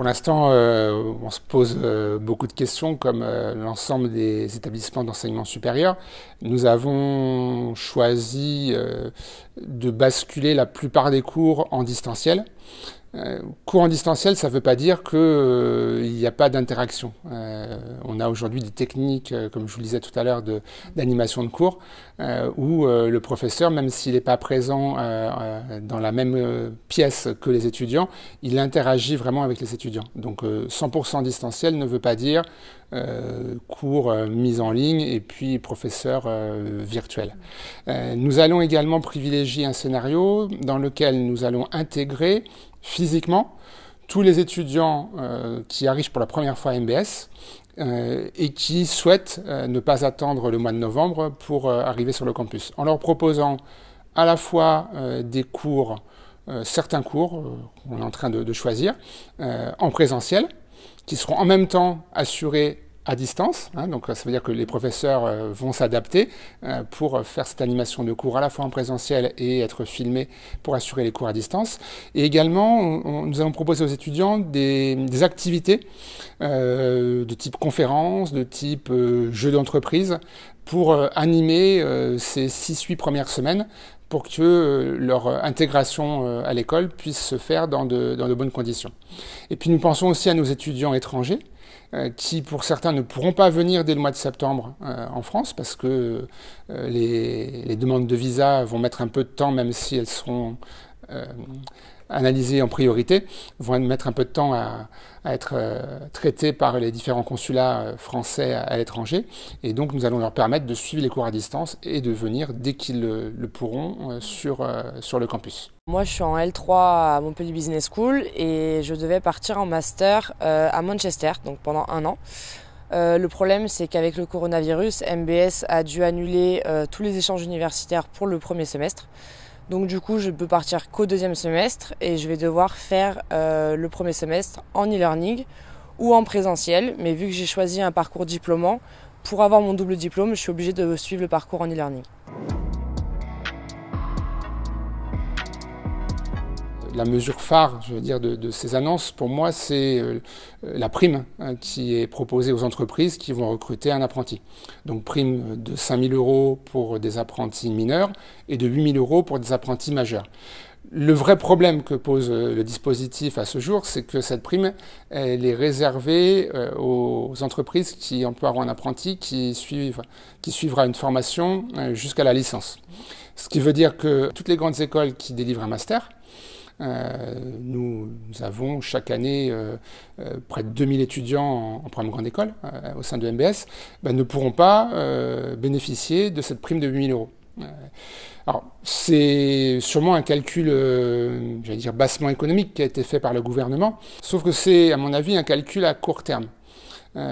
Pour l'instant, on se pose beaucoup de questions, comme l'ensemble des établissements d'enseignement supérieur. Nous avons choisi de basculer la plupart des cours en distanciel. Cours en distanciel, ça ne veut pas dire qu'il n'y a pas d'interaction. On a aujourd'hui des techniques, comme je vous le disais tout à l'heure, d'animation de cours, où le professeur, même s'il n'est pas présent dans la même pièce que les étudiants, il interagit vraiment avec les étudiants. Donc 100% distanciel ne veut pas dire cours mis en ligne et puis professeur virtuel. Nous allons également privilégier un scénario dans lequel nous allons intégrer physiquement tous les étudiants qui arrivent pour la première fois à MBS et qui souhaitent ne pas attendre le mois de novembre pour arriver sur le campus, en leur proposant à la fois des cours, certains cours qu'on est en train de choisir, en présentiel, qui seront en même temps assurés à distance, donc ça veut dire que les professeurs vont s'adapter pour faire cette animation de cours à la fois en présentiel et être filmés pour assurer les cours à distance. Et également, nous allons proposer aux étudiants des activités de type conférence, de type jeu d'entreprise, pour animer ces 6-8 premières semaines, pour que leur intégration à l'école puisse se faire dans de bonnes conditions. Et puis nous pensons aussi à nos étudiants étrangers, qui pour certains ne pourront pas venir dès le mois de septembre en France, parce que les demandes de visa vont mettre un peu de temps, même si elles seront analysées en priorité, vont mettre un peu de temps à être traitées par les différents consulats français à l'étranger. Et donc nous allons leur permettre de suivre les cours à distance et de venir dès qu'ils le pourront sur le campus. Moi, je suis en L3 à Montpellier Business School et je devais partir en master à Manchester, donc pendant 1 an. Le problème, c'est qu'avec le coronavirus, MBS a dû annuler tous les échanges universitaires pour le premier semestre. Donc du coup, je peux partir qu'au 2e semestre et je vais devoir faire le premier semestre en e-learning ou en présentiel. Mais vu que j'ai choisi un parcours diplômant, pour avoir mon double diplôme, je suis obligée de suivre le parcours en e-learning. La mesure phare, je veux dire, de ces annonces, pour moi, c'est la prime qui est proposée aux entreprises qui vont recruter un apprenti. Donc prime de 5 000 € pour des apprentis mineurs et de 8 000 € pour des apprentis majeurs. Le vrai problème que pose le dispositif à ce jour, c'est que cette prime, elle est réservée aux entreprises qui emploieront un apprenti qui suivra une formation jusqu'à la licence. Ce qui veut dire que toutes les grandes écoles qui délivrent un master, nous avons chaque année près de 2000 étudiants en programme grande école au sein de MBS, ne pourront pas bénéficier de cette prime de 8 000 €. Alors, c'est sûrement un calcul, j'allais dire, bassement économique qui a été fait par le gouvernement, sauf que c'est, à mon avis, un calcul à court terme.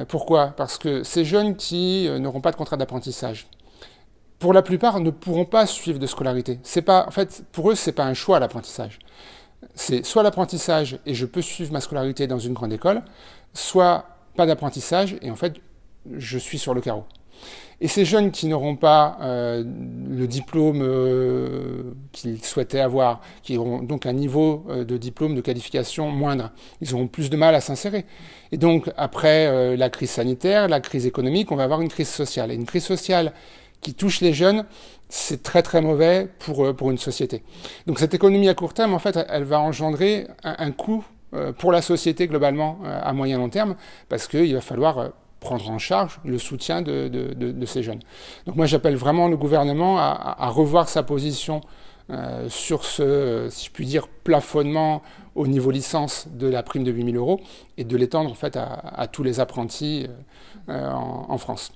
Pourquoi ? Parce que ces jeunes qui n'auront pas de contrat d'apprentissage, pour la plupart, ne pourront pas suivre de scolarité. En fait, pour eux, ce n'est pas un choix, l'apprentissage. C'est soit l'apprentissage et je peux suivre ma scolarité dans une grande école, soit pas d'apprentissage et en fait, je suis sur le carreau. Et ces jeunes qui n'auront pas le diplôme qu'ils souhaitaient avoir, qui auront donc un niveau de diplôme, de qualification moindre, ils auront plus de mal à s'insérer. Et donc, après la crise sanitaire, la crise économique, on va avoir une crise sociale. Et une crise sociale qui touche les jeunes, c'est très très mauvais pour une société. Donc cette économie à court terme, en fait, elle va engendrer un coût pour la société globalement à moyen long terme, parce qu'il va falloir prendre en charge le soutien de ces jeunes. Donc moi j'appelle vraiment le gouvernement à revoir sa position sur ce, si je puis dire, plafonnement au niveau licence de la prime de 8 000 € et de l'étendre en fait à tous les apprentis en France.